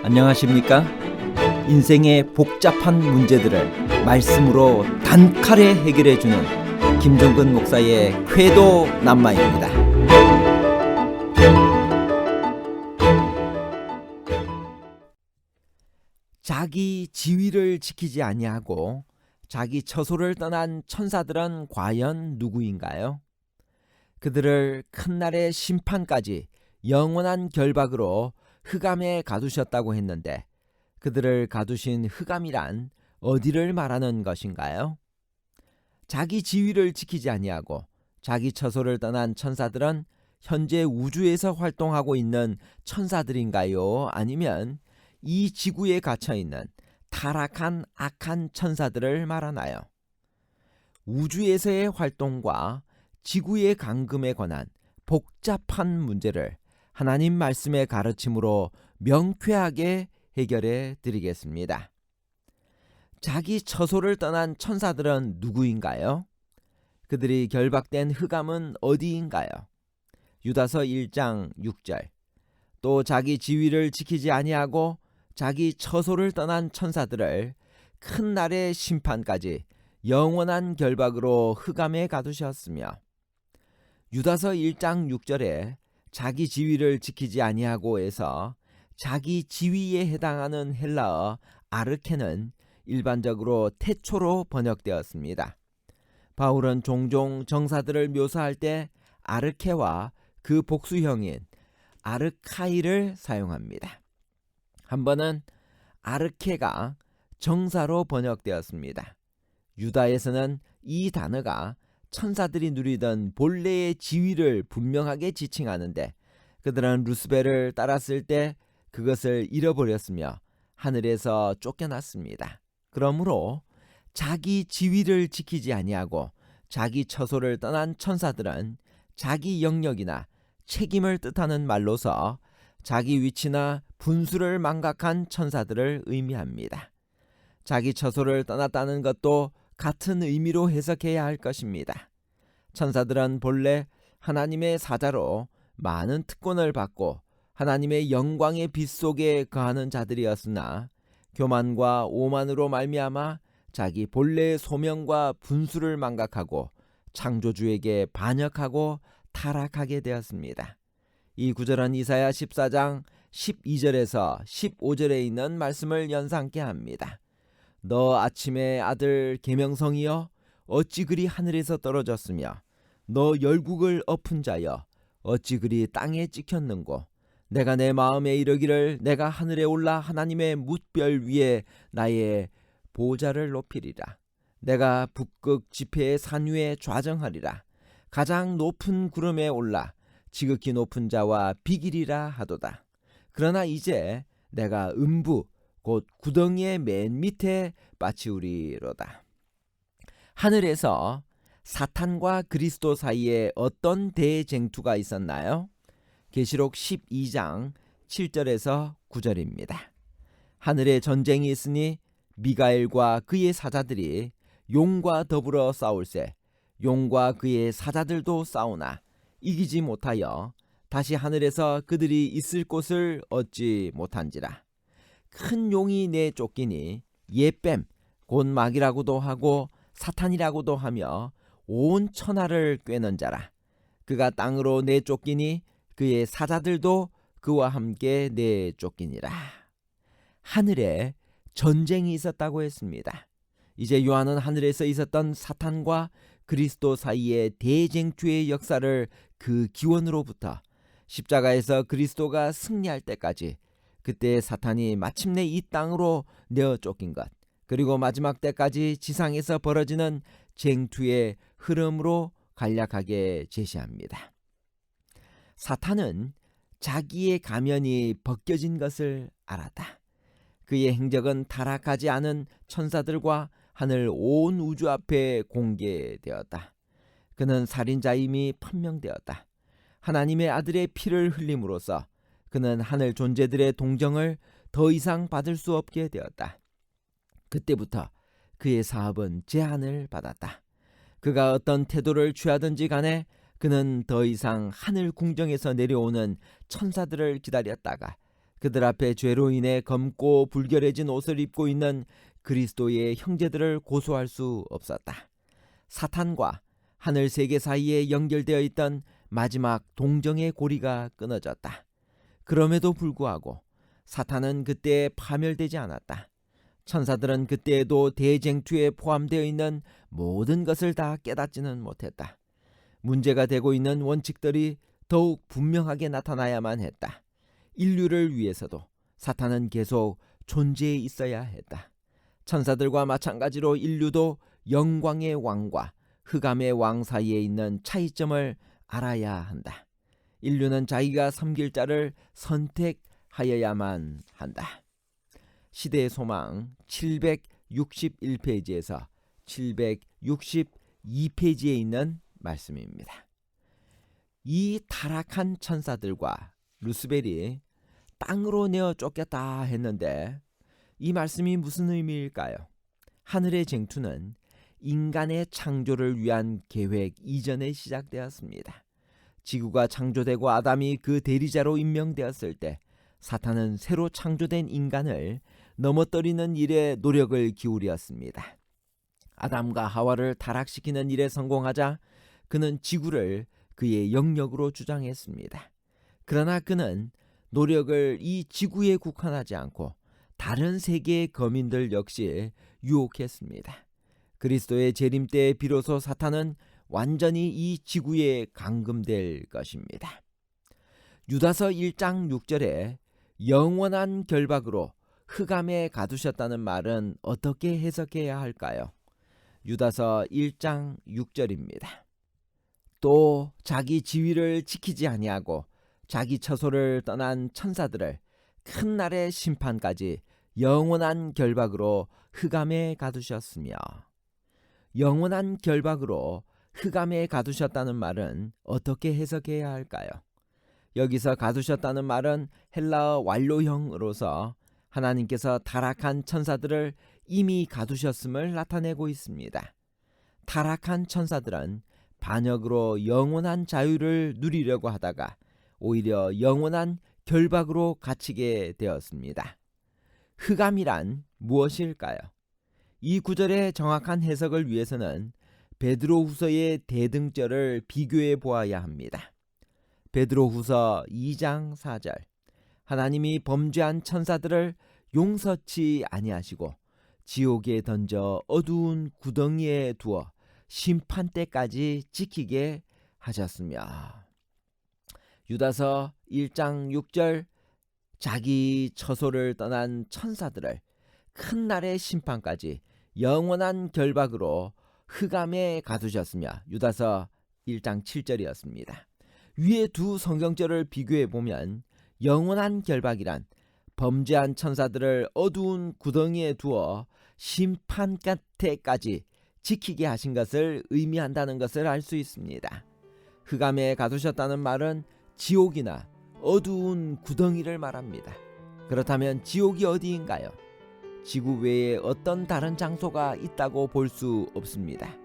안녕하십니까? 인생의 복잡한 문제들을 말씀으로 단칼에 해결해주는 김종근 목사의 쾌도 남마입니다. 자기 지위를 지키지 아니하고 자기 처소를 떠난 천사들은 과연 누구인가요? 그들을 큰날의 심판까지 영원한 결박으로 흑암에 가두셨다고 했는데 그들을 가두신 흑암이란 어디를 말하는 것인가요? 자기 지위를 지키지 아니하고 자기 처소를 떠난 천사들은 현재 우주에서 활동하고 있는 천사들인가요? 아니면 이 지구에 갇혀있는 타락한 악한 천사들을 말하나요? 우주에서의 활동과 지구의 감금에 관한 복잡한 문제를 하나님 말씀의 가르침으로 명쾌하게 해결해 드리겠습니다. 자기 처소를 떠난 천사들은 누구인가요? 그들이 결박된 흑암은 어디인가요? 유다서 1장 6절. 또 자기 지위를 지키지 아니하고 자기 처소를 떠난 천사들을 큰 날의 심판까지 영원한 결박으로 흑암에 가두셨으며, 유다서 1장 6절에 자기 지위를 지키지 아니하고에서 자기 지위에 해당하는 헬라어 아르케는 일반적으로 태초로 번역되었습니다. 바울은 종종 정사들을 묘사할 때 아르케와 그 복수형인 아르카이를 사용합니다. 한 번은 아르케가 정사로 번역되었습니다. 유다에서는 이 단어가 천사들이 누리던 본래의 지위를 분명하게 지칭하는데 그들은 루스벨을 따랐을 때 그것을 잃어버렸으며 하늘에서 쫓겨났습니다. 그러므로 자기 지위를 지키지 아니하고 자기 처소를 떠난 천사들은 자기 영역이나 책임을 뜻하는 말로서 자기 위치나 분수를 망각한 천사들을 의미합니다. 자기 처소를 떠났다는 것도 같은 의미로 해석해야 할 것입니다. 천사들은 본래 하나님의 사자로 많은 특권을 받고 하나님의 영광의 빛 속에 거하는 자들이었으나 교만과 오만으로 말미암아 자기 본래의 소명과 분수를 망각하고 창조주에게 반역하고 타락하게 되었습니다. 이 구절은 이사야 14장 12절에서 15절에 있는 말씀을 연상케 합니다. 너 아침의 아들 계명성이여 어찌 그리 하늘에서 떨어졌으며 너 열국을 엎은 자여 어찌 그리 땅에 찍혔는고 내가 내 마음에 이르기를 내가 하늘에 올라 하나님의 뭇별 위에 나의 보좌를 높이리라. 내가 북극 지폐의 산 위에 좌정하리라. 가장 높은 구름에 올라 지극히 높은 자와 비기리라 하도다. 그러나 이제 내가 음부 곧 구덩이의 맨 밑에 빠치우리로다. 하늘에서 사탄과 그리스도 사이에 어떤 대쟁투가 있었나요? 계시록 12장 7절에서 9절입니다. 하늘에 전쟁이 있으니 미가엘과 그의 사자들이 용과 더불어 싸울세 용과 그의 사자들도 싸우나 이기지 못하여 다시 하늘에서 그들이 있을 곳을 얻지 못한지라. 큰 용이 내쫓기니 예뱀 곧 마귀라고도 하고 사탄이라고도 하며 온 천하를 꿰는 자라. 그가 땅으로 내쫓기니 그의 사자들도 그와 함께 내쫓기니라. 하늘에 전쟁이 있었다고 했습니다. 이제 요한은 하늘에서 있었던 사탄과 그리스도 사이의 대쟁투의 역사를 그 기원으로부터 십자가에서 그리스도가 승리할 때까지, 그때 사탄이 마침내 이 땅으로 내어 쫓긴 것, 그리고 마지막 때까지 지상에서 벌어지는 쟁투의 흐름으로 간략하게 제시합니다. 사탄은 자기의 가면이 벗겨진 것을 알았다. 그의 행적은 타락하지 않은 천사들과 하늘 온 우주 앞에 공개되었다. 그는 살인자임이 판명되었다. 하나님의 아들의 피를 흘림으로써 그는 하늘 존재들의 동정을 더 이상 받을 수 없게 되었다. 그때부터 그의 사업은 제한을 받았다. 그가 어떤 태도를 취하든지 간에 그는 더 이상 하늘 궁정에서 내려오는 천사들을 기다렸다가 그들 앞에 죄로 인해 검고 불결해진 옷을 입고 있는 그리스도의 형제들을 고소할 수 없었다. 사탄과 하늘 세계 사이에 연결되어 있던 마지막 동정의 고리가 끊어졌다. 그럼에도 불구하고 사탄은 그때 파멸되지 않았다. 천사들은 그때에도 대쟁투에 포함되어 있는 모든 것을 다 깨닫지는 못했다. 문제가 되고 있는 원칙들이 더욱 분명하게 나타나야만 했다. 인류를 위해서도 사탄은 계속 존재해 있어야 했다. 천사들과 마찬가지로 인류도 영광의 왕과 흑암의 왕 사이에 있는 차이점을 알아야 한다. 인류는 자기가 섬길 자를 선택하여야만 한다. 시대의 소망 761페이지에서 762페이지에 있는 말씀입니다. 이 타락한 천사들과 루스벨이 땅으로 내어 쫓겼다 했는데 이 말씀이 무슨 의미일까요? 하늘의 쟁투는 인간의 창조를 위한 계획 이전에 시작되었습니다. 지구가 창조되고 아담이 그 대리자로 임명되었을 때 사탄은 새로 창조된 인간을 넘어뜨리는 일에 노력을 기울였습니다. 아담과 하와를 타락시키는 일에 성공하자 그는 지구를 그의 영역으로 주장했습니다. 그러나 그는 노력을 이 지구에 국한하지 않고 다른 세계의 거민들 역시 유혹했습니다. 그리스도의 재림 때 비로소 사탄은 완전히 이 지구에 감금될 것입니다. 유다서 1장 6절에 영원한 결박으로 흑암에 가두셨다는 말은 어떻게 해석해야 할까요? 유다서 1장 6절입니다. 또 자기 지위를 지키지 아니하고 자기 처소를 떠난 천사들을 큰 날의 심판까지 영원한 결박으로 흑암에 가두셨으며, 영원한 결박으로 흑암에 가두셨다는 말은 어떻게 해석해야 할까요? 여기서 가두셨다는 말은 헬라어 완료형으로서 하나님께서 타락한 천사들을 이미 가두셨음을 나타내고 있습니다. 타락한 천사들은 반역으로 영원한 자유를 누리려고 하다가 오히려 영원한 결박으로 갇히게 되었습니다. 흑암이란 무엇일까요? 이 구절의 정확한 해석을 위해서는 베드로후서의 대등절을 비교해 보아야 합니다. 베드로후서 2장 4절, 하나님이 범죄한 천사들을 용서치 아니하시고 지옥에 던져 어두운 구덩이에 두어 심판 때까지 지키게 하셨으며, 유다서 1장 6절, 자기 처소를 떠난 천사들을 큰 날의 심판까지 영원한 결박으로 흑암에 가두셨으며, 유다서 1장 7절이었습니다. 위의 두 성경절을 비교해 보면 영원한 결박이란 범죄한 천사들을 어두운 구덩이에 두어 심판 때까지 지키게 하신 것을 의미한다는 것을 알 수 있습니다. 흑암에 가두셨다는 말은 지옥이나 어두운 구덩이를 말합니다. 그렇다면 지옥이 어디인가요? 지구 외에 어떤 다른 장소가 있다고 볼 수 없습니다.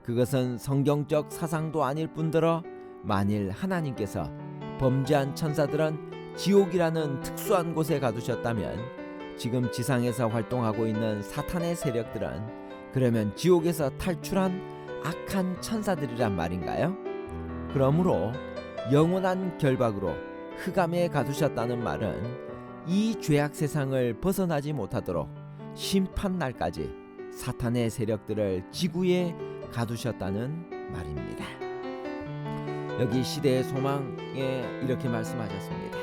그것은 성경적 사상도 아닐 뿐더러 만일 하나님께서 범죄한 천사들은 지옥이라는 특수한 곳에 가두셨다면 지금 지상에서 활동하고 있는 사탄의 세력들은 그러면 지옥에서 탈출한 악한 천사들이란 말인가요? 그러므로 영원한 결박으로 흑암에 가두셨다는 말은 이 죄악 세상을 벗어나지 못하도록 심판날까지 사탄의 세력들을 지구에 가두셨다는 말입니다. 여기 시대의 소망에 이렇게 말씀하셨습니다.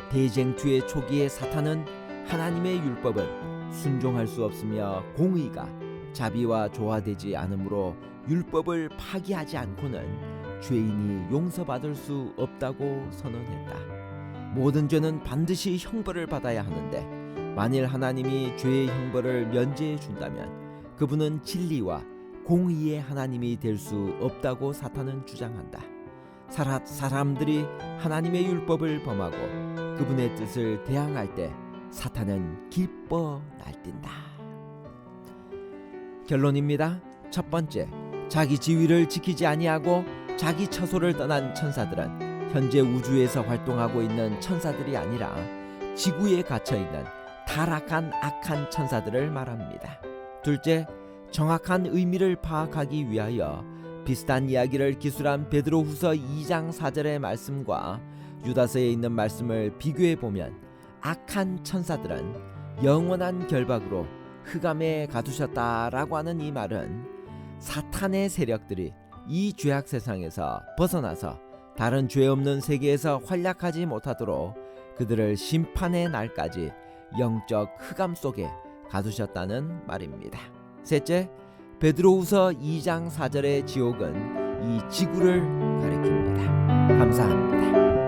대쟁투의 초기에 사탄은 하나님의 율법을 순종할 수 없으며 공의가 자비와 조화되지 않으므로 율법을 파기하지 않고는 죄인이 용서받을 수 없다고 선언했다. 모든 죄는 반드시 형벌을 받아야 하는데 만일 하나님이 죄의 형벌을 면제해 준다면 그분은 진리와 공의의 하나님이 될 수 없다고 사탄은 주장한다. 사람들이 하나님의 율법을 범하고 그분의 뜻을 대항할 때 사탄은 기뻐 날뛴다. 결론입니다. 첫 번째, 자기 지위를 지키지 아니하고 자기 처소를 떠난 천사들은 현재 우주에서 활동하고 있는 천사들이 아니라 지구에 갇혀있는 타락한 악한 천사들을 말합니다. 둘째, 정확한 의미를 파악하기 위하여 비슷한 이야기를 기술한 베드로후서 2장 4절의 말씀과 유다서에 있는 말씀을 비교해 보면 악한 천사들은 영원한 결박으로 흑암에 가두셨다라고 하는 이 말은 사탄의 세력들이 이 죄악 세상에서 벗어나서 다른 죄 없는 세계에서 활약하지 못하도록 그들을 심판의 날까지 영적 흑암 속에 가두셨다는 말입니다. 셋째, 베드로후서 2장 4절의 지옥은 이 지구를 가리킵니다. 감사합니다.